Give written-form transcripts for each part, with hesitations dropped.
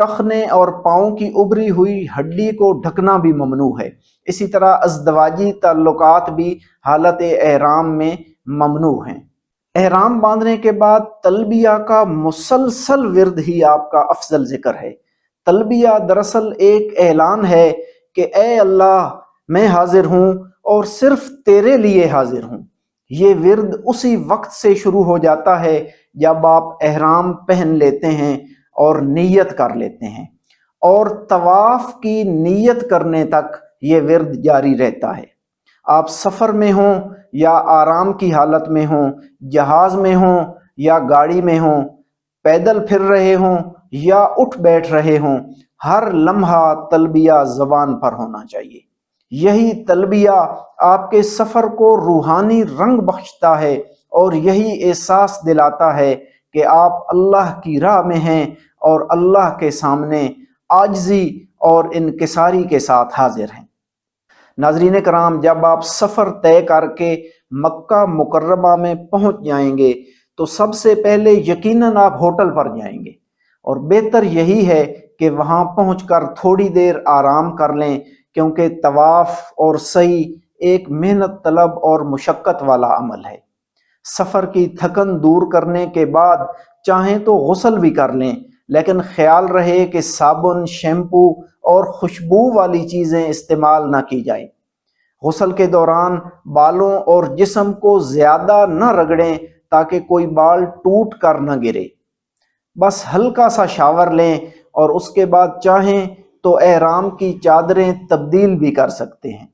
ٹخنے اور پاؤں کی ابری ہوئی ہڈی کو ڈھکنا بھی ممنوع ہے۔ اسی طرح ازدواجی تعلقات بھی حالت احرام میں ممنوع ہیں۔ احرام باندھنے کے بعد تلبیہ کا مسلسل ورد ہی آپ کا افضل ذکر ہے۔ تلبیہ دراصل ایک اعلان ہے کہ اے اللہ میں حاضر ہوں اور صرف تیرے لیے حاضر ہوں۔ یہ ورد اسی وقت سے شروع ہو جاتا ہے جب آپ احرام پہن لیتے ہیں اور نیت کر لیتے ہیں، اور طواف کی نیت کرنے تک یہ ورد جاری رہتا ہے۔ آپ سفر میں ہوں یا آرام کی حالت میں ہوں، جہاز میں ہوں یا گاڑی میں ہوں، پیدل پھر رہے ہوں یا اٹھ بیٹھ رہے ہوں، ہر لمحہ تلبیہ زبان پر ہونا چاہیے۔ یہی تلبیہ آپ کے سفر کو روحانی رنگ بخشتا ہے اور یہی احساس دلاتا ہے کہ آپ اللہ کی راہ میں ہیں اور اللہ کے سامنے عاجزی اور انکساری کے ساتھ حاضر ہیں۔ ناظرین کرام، جب آپ سفر طے کر کے مکہ مکرمہ میں پہنچ جائیں گے تو سب سے پہلے یقیناً آپ ہوٹل پر جائیں گے، اور بہتر یہی ہے کہ وہاں پہنچ کر تھوڑی دیر آرام کر لیں، کیونکہ طواف اور سعی ایک محنت طلب اور مشقت والا عمل ہے۔ سفر کی تھکن دور کرنے کے بعد چاہیں تو غسل بھی کر لیں، لیکن خیال رہے کہ صابن، شیمپو اور خوشبو والی چیزیں استعمال نہ کی جائیں۔ غسل کے دوران بالوں اور جسم کو زیادہ نہ رگڑیں تاکہ کوئی بال ٹوٹ کر نہ گرے۔ بس ہلکا سا شاور لیں اور اس کے بعد چاہیں تو احرام کی چادریں تبدیل بھی کر سکتے ہیں۔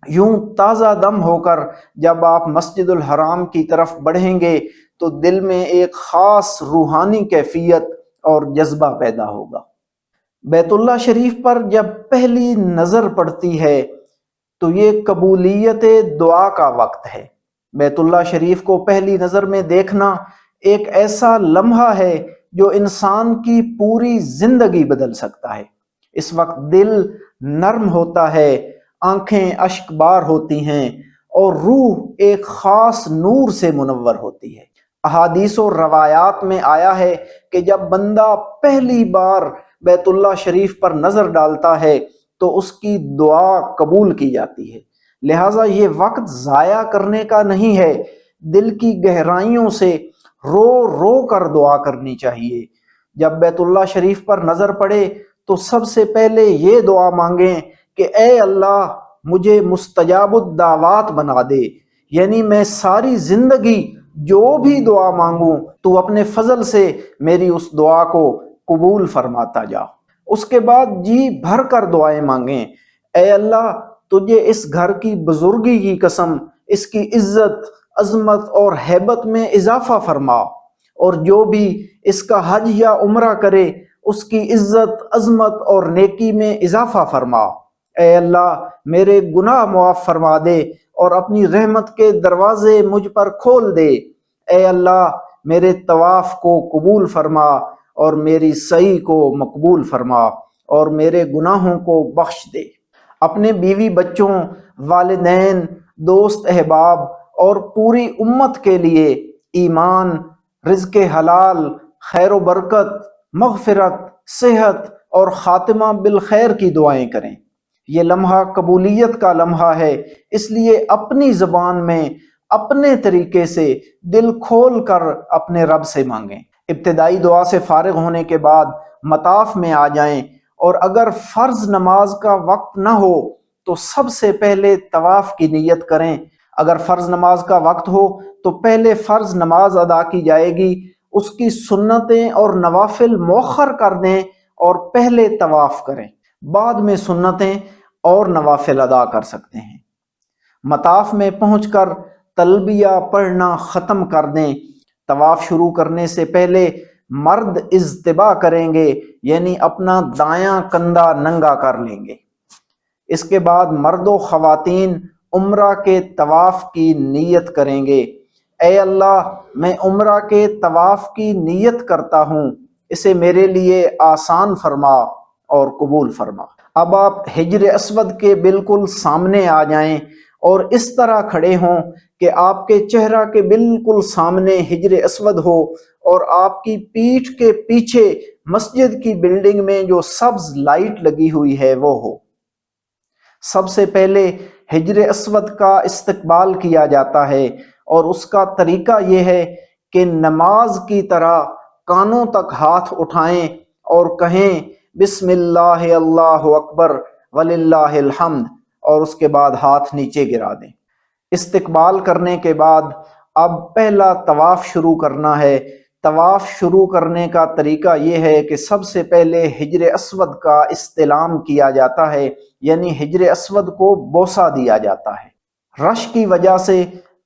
یوں تازہ دم ہو کر جب آپ مسجد الحرام کی طرف بڑھیں گے تو دل میں ایک خاص روحانی کیفیت اور جذبہ پیدا ہوگا۔ بیت اللہ شریف پر جب پہلی نظر پڑتی ہے تو یہ قبولیت دعا کا وقت ہے۔ بیت اللہ شریف کو پہلی نظر میں دیکھنا ایک ایسا لمحہ ہے جو انسان کی پوری زندگی بدل سکتا ہے۔ اس وقت دل نرم ہوتا ہے، آنکھیں اشک بار ہوتی ہیں اور روح ایک خاص نور سے منور ہوتی ہے۔ احادیث و روایات میں آیا ہے کہ جب بندہ پہلی بار بیت اللہ شریف پر نظر ڈالتا ہے تو اس کی دعا قبول کی جاتی ہے۔ لہٰذا یہ وقت ضائع کرنے کا نہیں ہے، دل کی گہرائیوں سے رو رو کر دعا کرنی چاہیے۔ جب بیت اللہ شریف پر نظر پڑے تو سب سے پہلے یہ دعا مانگیں کہ اے اللہ مجھے مستجاب الدعوات بنا دے، یعنی میں ساری زندگی جو بھی دعا مانگوں تو اپنے فضل سے میری اس دعا کو قبول فرماتا جا۔ اس کے بعد جی بھر کر دعائیں مانگیں، اے اللہ تجھے اس گھر کی بزرگی کی قسم، اس کی عزت، عظمت اور ہیبت میں اضافہ فرما، اور جو بھی اس کا حج یا عمرہ کرے اس کی عزت، عظمت اور نیکی میں اضافہ فرما۔ اے اللہ میرے گناہ معاف فرما دے اور اپنی رحمت کے دروازے مجھ پر کھول دے۔ اے اللہ میرے طواف کو قبول فرما اور میری سعی کو مقبول فرما اور میرے گناہوں کو بخش دے۔ اپنے بیوی بچوں، والدین، دوست احباب اور پوری امت کے لیے ایمان، رزق حلال، خیر و برکت، مغفرت، صحت اور خاتمہ بالخیر کی دعائیں کریں۔ یہ لمحہ قبولیت کا لمحہ ہے، اس لیے اپنی زبان میں اپنے طریقے سے دل کھول کر اپنے رب سے مانگیں۔ ابتدائی دعا سے فارغ ہونے کے بعد مطاف میں آ جائیں، اور اگر فرض نماز کا وقت نہ ہو تو سب سے پہلے طواف کی نیت کریں۔ اگر فرض نماز کا وقت ہو تو پہلے فرض نماز ادا کی جائے گی، اس کی سنتیں اور نوافل مؤخر کر دیں اور پہلے طواف کریں، بعد میں سنتیں اور نوافل ادا کر سکتے ہیں۔ مطاف میں پہنچ کر تلبیہ پڑھنا ختم کر دیں۔ طواف شروع کرنے سے پہلے مرد اضطباء کریں گے، یعنی اپنا دایاں کندھا ننگا کر لیں گے۔ اس کے بعد مرد و خواتین عمرہ کے طواف کی نیت کریں گے۔ اے اللہ میں عمرہ کے طواف کی نیت کرتا ہوں، اسے میرے لیے آسان فرما اور قبول فرما۔ اب آپ حجر اسود کے بالکل سامنے آ جائیں اور اس طرح کھڑے ہوں کہ آپ کے چہرہ کے بالکل سامنے حجر اسود ہو اور آپ کی پیٹھ کے پیچھے مسجد کی بلڈنگ میں جو سبز لائٹ لگی ہوئی ہے وہ ہو۔ سب سے پہلے حجر اسود کا استقبال کیا جاتا ہے، اور اس کا طریقہ یہ ہے کہ نماز کی طرح کانوں تک ہاتھ اٹھائیں اور کہیں بسم اللہ اللہ اکبر وللہ الحمد، اور اس کے بعد ہاتھ نیچے گرا دیں۔ استقبال کرنے کے بعد اب پہلا طواف شروع کرنا ہے۔ طواف شروع کرنے کا طریقہ یہ ہے کہ سب سے پہلے حجر اسود کا استلام کیا جاتا ہے، یعنی حجر اسود کو بوسہ دیا جاتا ہے۔ رش کی وجہ سے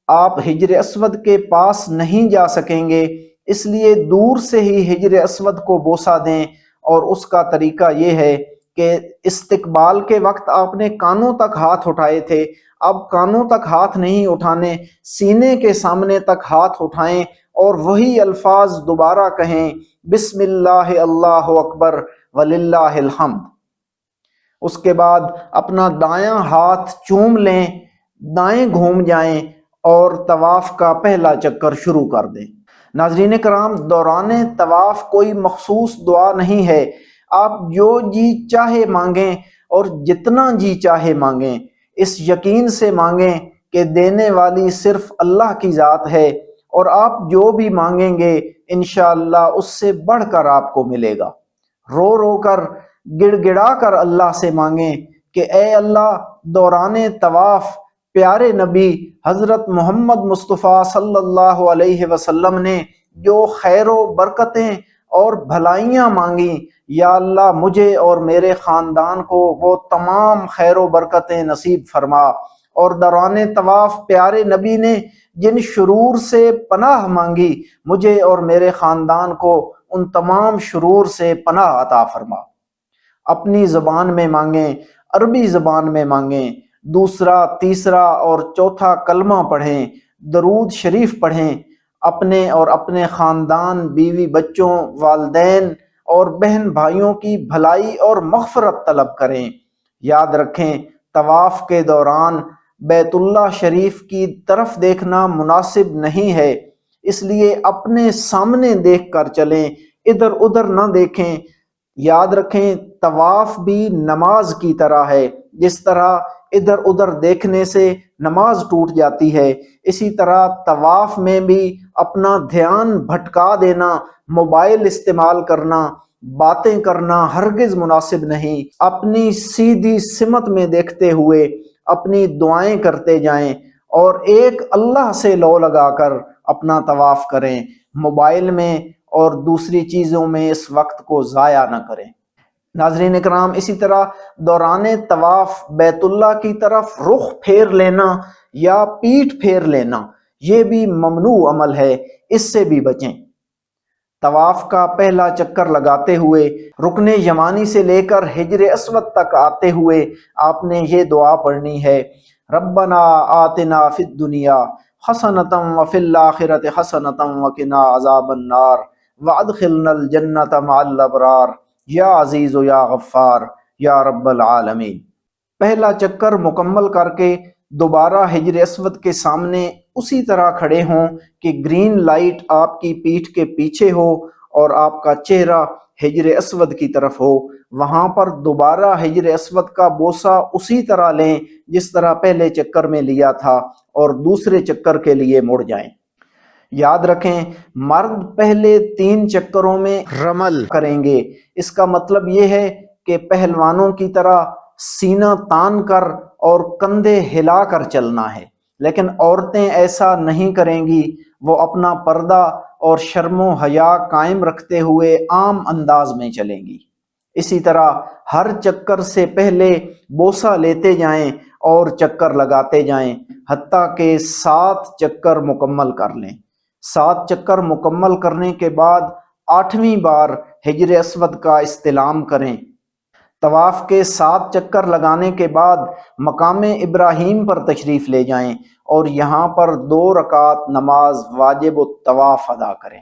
آپ حجر اسود کے پاس نہیں جا سکیں گے، اس لیے دور سے ہی حجر اسود کو بوسہ دیں، اور اس کا طریقہ یہ ہے کہ استقبال کے وقت آپ نے کانوں تک ہاتھ اٹھائے تھے، اب کانوں تک ہاتھ نہیں اٹھانے، سینے کے سامنے تک ہاتھ اٹھائیں اور وہی الفاظ دوبارہ کہیں بسم اللہ اللہ اکبر وللہ الحمد۔ اس کے بعد اپنا دایاں ہاتھ چوم لیں، دائیں گھوم جائیں اور طواف کا پہلا چکر شروع کر دیں۔ ناظرین کرام، دوران طواف کوئی مخصوص دعا نہیں ہے، آپ جو جی چاہے مانگیں اور جتنا جی چاہے مانگیں، اس یقین سے مانگیں کہ دینے والی صرف اللہ کی ذات ہے، اور آپ جو بھی مانگیں گے انشاءاللہ اس سے بڑھ کر آپ کو ملے گا۔ رو رو کر، گڑ گڑا کر اللہ سے مانگیں کہ اے اللہ، دوران طواف پیارے نبی حضرت محمد مصطفیٰ صلی اللہ علیہ وسلم نے جو خیر و برکتیں اور بھلائیاں مانگیں، یا اللہ مجھے اور میرے خاندان کو وہ تمام خیر و برکتیں نصیب فرما، اور دوران طواف پیارے نبی نے جن شرور سے پناہ مانگی، مجھے اور میرے خاندان کو ان تمام شرور سے پناہ عطا فرما۔ اپنی زبان میں مانگیں، عربی زبان میں مانگیں، دوسرا، تیسرا اور چوتھا کلمہ پڑھیں، درود شریف پڑھیں، اپنے اور اپنے خاندان، بیوی بچوں، والدین اور بہن بھائیوں کی بھلائی اور مغفرت طلب کریں۔ یاد رکھیں، طواف کے دوران بیت اللہ شریف کی طرف دیکھنا مناسب نہیں ہے، اس لیے اپنے سامنے دیکھ کر چلیں، ادھر ادھر نہ دیکھیں۔ یاد رکھیں، طواف بھی نماز کی طرح ہے، جس طرح ادھر ادھر دیکھنے سے نماز ٹوٹ جاتی ہے، اسی طرح طواف میں بھی اپنا دھیان بھٹکا دینا، موبائل استعمال کرنا، باتیں کرنا ہرگز مناسب نہیں۔ اپنی سیدھی سمت میں دیکھتے ہوئے اپنی دعائیں کرتے جائیں، اور ایک اللہ سے لو لگا کر اپنا طواف کریں، موبائل میں اور دوسری چیزوں میں اس وقت کو ضائع نہ کریں۔ ناظرین اکرام، اسی طرح دوران طواف بیت اللہ کی طرف رخ پھیر لینا یا پیٹھ پھیر لینا، یہ بھی ممنوع عمل ہے، اس سے بھی بچیں۔ طواف کا پہلا چکر لگاتے ہوئے رکن یمانی سے لے کر حجر اسود تک آتے ہوئے آپ نے یہ دعا پڑھنی ہے: ربنا آتنا فی الدنیا حسنۃ وفی الآخرۃ حسنۃ وقنا عذاب النار وادخلنا الجنۃ مع الابرار یا عزیز و یا غفار یا رب العالمین۔ پہلا چکر مکمل کر کے دوبارہ حجر اسود کے سامنے اسی طرح کھڑے ہوں کہ گرین لائٹ آپ کی پیٹھ کے پیچھے ہو اور آپ کا چہرہ حجر اسود کی طرف ہو۔ وہاں پر دوبارہ حجر اسود کا بوسہ اسی طرح لیں جس طرح پہلے چکر میں لیا تھا، اور دوسرے چکر کے لیے مڑ جائیں۔ یاد رکھیں، مرد پہلے 3 چکروں میں رمل کریں گے، اس کا مطلب یہ ہے کہ پہلوانوں کی طرح سینہ تان کر اور کندھے ہلا کر چلنا ہے، لیکن عورتیں ایسا نہیں کریں گی، وہ اپنا پردہ اور شرم و حیا قائم رکھتے ہوئے عام انداز میں چلیں گی۔ اسی طرح ہر چکر سے پہلے بوسہ لیتے جائیں اور چکر لگاتے جائیں، حتیٰ کہ 7 چکر مکمل کر لیں۔ 7 چکر مکمل کرنے کے بعد 8ویں بار حجر اسود کا استلام کریں۔ طواف کے 7 چکر لگانے کے بعد مقام ابراہیم پر تشریف لے جائیں اور یہاں پر 2 رکعت نماز واجب الطواف ادا کریں۔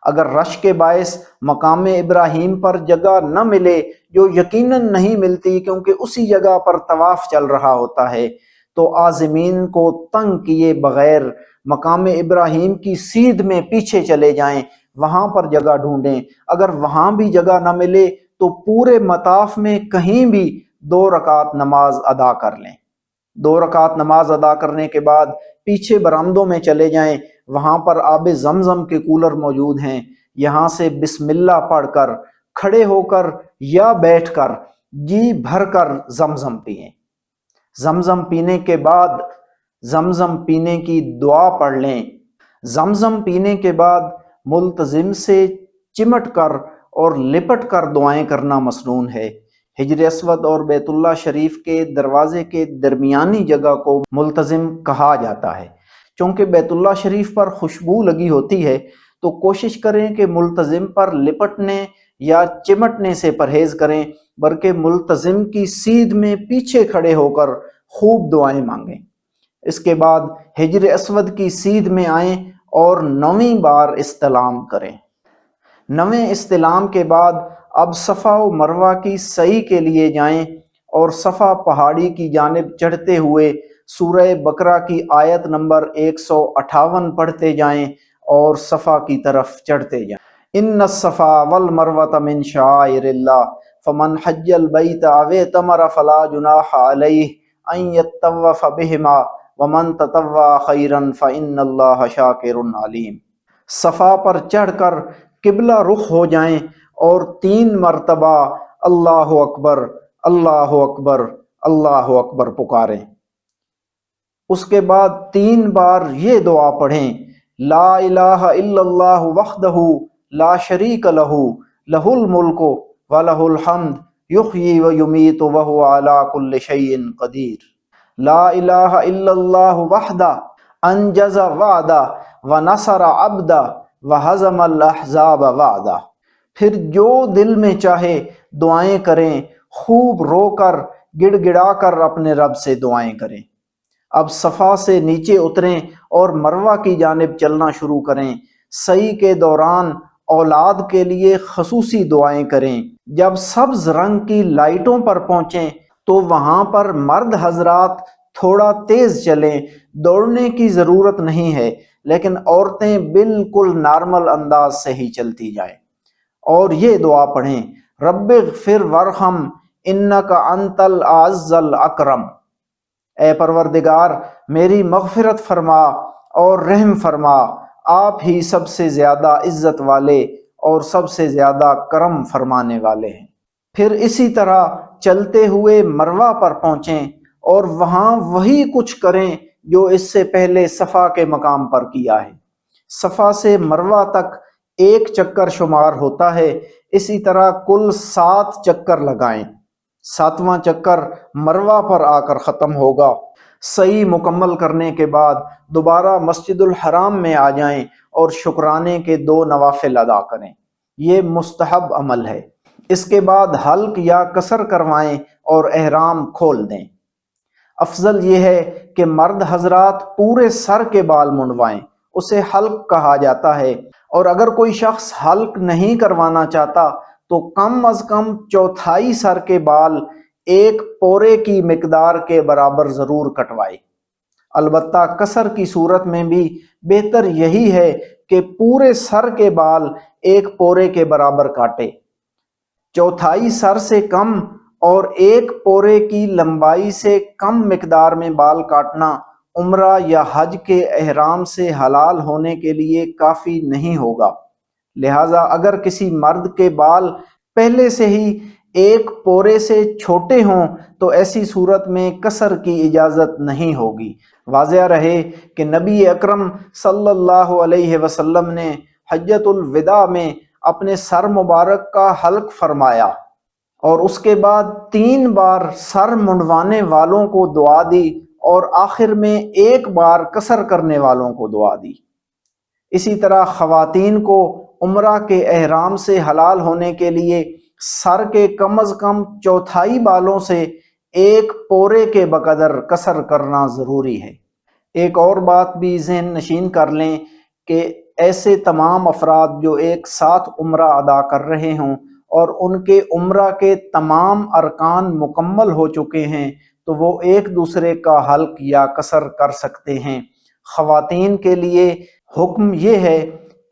اگر رش کے باعث مقام ابراہیم پر جگہ نہ ملے، جو یقیناً نہیں ملتی کیونکہ اسی جگہ پر طواف چل رہا ہوتا ہے، تو عازمین کو تنگ کیے بغیر مقام ابراہیم کی سیدھ میں پیچھے چلے جائیں، وہاں پر جگہ ڈھونڈیں، اگر وہاں بھی جگہ نہ ملے تو پورے مطاف میں کہیں بھی 2 رکعت نماز ادا کر لیں۔ 2 رکعت نماز ادا کرنے کے بعد پیچھے برآمدوں میں چلے جائیں، وہاں پر آب زمزم کے کولر موجود ہیں، یہاں سے بسم اللہ پڑھ کر کھڑے ہو کر یا بیٹھ کر جی بھر کر زمزم پئیں۔ زمزم پینے کے بعد زمزم پینے کی دعا پڑھ لیں۔ زمزم پینے کے بعد ملتزم سے چمٹ کر اور لپٹ کر دعائیں کرنا مسنون ہے۔ حجر اسود اور بیت اللہ شریف کے دروازے کے درمیانی جگہ کو ملتزم کہا جاتا ہے۔ چونکہ بیت اللہ شریف پر خوشبو لگی ہوتی ہے تو کوشش کریں کہ ملتزم پر لپٹنے یا چمٹنے سے پرہیز کریں، بلکہ ملتزم کی سیدھ میں پیچھے کھڑے ہو کر خوب دعائیں مانگیں۔ اس کے بعد حجر اسود کی سیدھ میں آئیں اور 9ویں بار استلام کریں۔ 9ویں استلام کے بعد اب صفا و مروہ کی سعی کے لیے جائیں اور صفا پہاڑی کی جانب چڑھتے ہوئے سورہ بقرہ کی آیت نمبر 158 پڑھتے جائیں اور صفا کی طرف چڑھتے جائیں۔ ان الصفا والمروہ من شعائر اللہ فمن حج البیت او اعتمر فلا جناح علیہ ان یطوف بہما ومن تطوع خیرا فإن اللہ شاکر علیم۔ صفا پر چڑھ کر قبلہ رخ ہو جائیں اور 3 مرتبہ اللہ اکبر اللہ اکبر اللہ اکبر پکاریں۔ اس کے بعد 3 بار یہ دعا پڑھیں، لا الہ الا اللہ وحدہ لا شریک لہ لہ الملک ولہ الحمد یحیی و یمیت وہو علی کل شیء قدیر۔ لا الہ الا اللہ وحدہ انجز وعدہ ونصر عبدہ وہزم الاحزاب وعدہ۔ پھر جو دل میں چاہے دعائیں کریں، خوب رو کر گڑ گڑا کر اپنے رب سے دعائیں کریں۔ اب صفا سے نیچے اتریں اور مروہ کی جانب چلنا شروع کریں۔ سعی کے دوران اولاد کے لیے خصوصی دعائیں کریں۔ جب سبز رنگ کی لائٹوں پر پہنچیں تو وہاں پر مرد حضرات تھوڑا تیز چلیں، دوڑنے کی ضرورت نہیں ہے، لیکن عورتیں بالکل نارمل انداز سے ہی چلتی جائیں اور یہ دعا پڑھیں، رب اغفر وارحم انک انت الاعز الاکرم۔ اے پروردگار میری مغفرت فرما اور رحم فرما، آپ ہی سب سے زیادہ عزت والے اور سب سے زیادہ کرم فرمانے والے ہیں۔ پھر اسی طرح چلتے ہوئے مروہ پر پہنچیں اور وہاں وہی کچھ کریں جو اس سے پہلے صفا کے مقام پر کیا ہے۔ صفا سے مروہ تک 1 چکر شمار ہوتا ہے، اسی طرح کل 7 چکر لگائیں۔ 7واں چکر مروہ پر آ کر ختم ہوگا۔ سعی مکمل کرنے کے بعد دوبارہ مسجد الحرام میں آ جائیں اور شکرانے کے 2 نوافل ادا کریں، یہ مستحب عمل ہے۔ اس کے بعد حلق یا قصر کروائیں اور احرام کھول دیں۔ افضل یہ ہے کہ مرد حضرات پورے سر کے بال منڈوائیں، اسے حلق کہا جاتا ہے، اور اگر کوئی شخص حلق نہیں کروانا چاہتا تو کم از کم 1/4 سر کے بال 1 پورے کی مقدار کے برابر ضرور کٹوائے۔ البتہ قصر کی صورت میں بھی بہتر یہی ہے کہ پورے سر کے بال 1 پورے کے برابر کاٹے۔ 1/4 سر سے کم اور 1 پورے کی لمبائی سے کم مقدار میں بال کاٹنا عمرہ یا حج کے احرام سے حلال ہونے کے لیے کافی نہیں ہوگا۔ لہٰذا اگر کسی مرد کے بال پہلے سے ہی 1 پورے سے چھوٹے ہوں تو ایسی صورت میں قصر کی اجازت نہیں ہوگی۔ واضح رہے کہ نبی اکرم صلی اللہ علیہ وسلم نے حجۃ الوداع میں اپنے سر مبارک کا حلق فرمایا اور اس کے بعد 3 بار سر منڈوانے والوں کو دعا دی اور آخر میں 1 بار قصر کرنے والوں کو دعا دی۔ اسی طرح خواتین کو عمرہ کے احرام سے حلال ہونے کے لیے سر کے کم از کم 1/4 بالوں سے 1 پورے کے بقدر قصر کرنا ضروری ہے۔ ایک اور بات بھی ذہن نشین کر لیں کہ ایسے تمام افراد جو ایک ساتھ عمرہ ادا کر رہے ہوں اور ان کے عمرہ کے تمام ارکان مکمل ہو چکے ہیں تو وہ ایک دوسرے کا حلق یا قصر کر سکتے ہیں۔ خواتین کے لیے حکم یہ ہے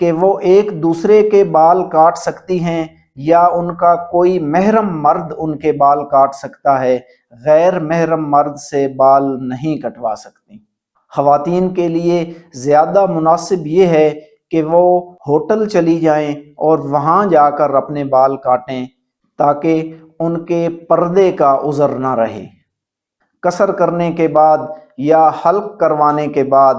کہ وہ ایک دوسرے کے بال کاٹ سکتی ہیں یا ان کا کوئی محرم مرد ان کے بال کاٹ سکتا ہے، غیر محرم مرد سے بال نہیں کٹوا سکتی۔ خواتین کے لیے زیادہ مناسب یہ ہے کہ وہ ہوٹل چلی جائیں اور وہاں جا کر اپنے بال کاٹیں تاکہ ان کے پردے کا عذر نہ رہے۔ قصر کرنے کے بعد یا حلق کروانے کے بعد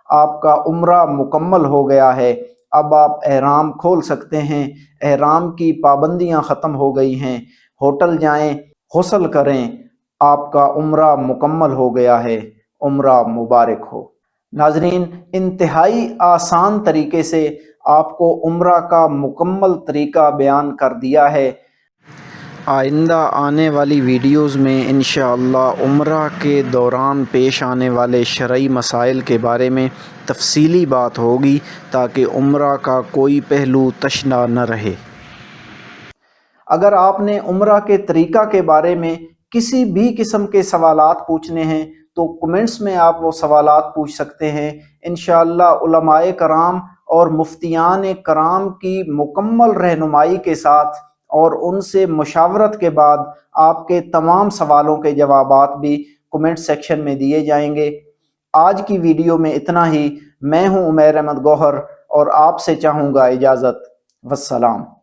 آپ کا عمرہ مکمل ہو گیا ہے، اب آپ احرام کھول سکتے ہیں، احرام کی پابندیاں ختم ہو گئی ہیں، ہوٹل جائیں، غسل کریں، آپ کا عمرہ مکمل ہو گیا ہے، عمرہ مبارک ہو۔ ناظرین، انتہائی آسان طریقے سے آپ کو عمرہ کا مکمل طریقہ بیان کر دیا ہے۔ آئندہ آنے والی ویڈیوز میں انشاءاللہ عمرہ کے دوران پیش آنے والے شرعی مسائل کے بارے میں تفصیلی بات ہوگی تاکہ عمرہ کا کوئی پہلو تشنہ نہ رہے۔ اگر آپ نے عمرہ کے طریقہ کے بارے میں کسی بھی قسم کے سوالات پوچھنے ہیں تو کمنٹس میں آپ وہ سوالات پوچھ سکتے ہیں۔ انشاءاللہ علماء کرام اور مفتیان کرام کی مکمل رہنمائی کے ساتھ اور ان سے مشاورت کے بعد آپ کے تمام سوالوں کے جوابات بھی کمنٹ سیکشن میں دیے جائیں گے۔ آج کی ویڈیو میں اتنا ہی۔ میں ہوں عمیر احمد گوہر اور آپ سے چاہوں گا اجازت۔ والسلام۔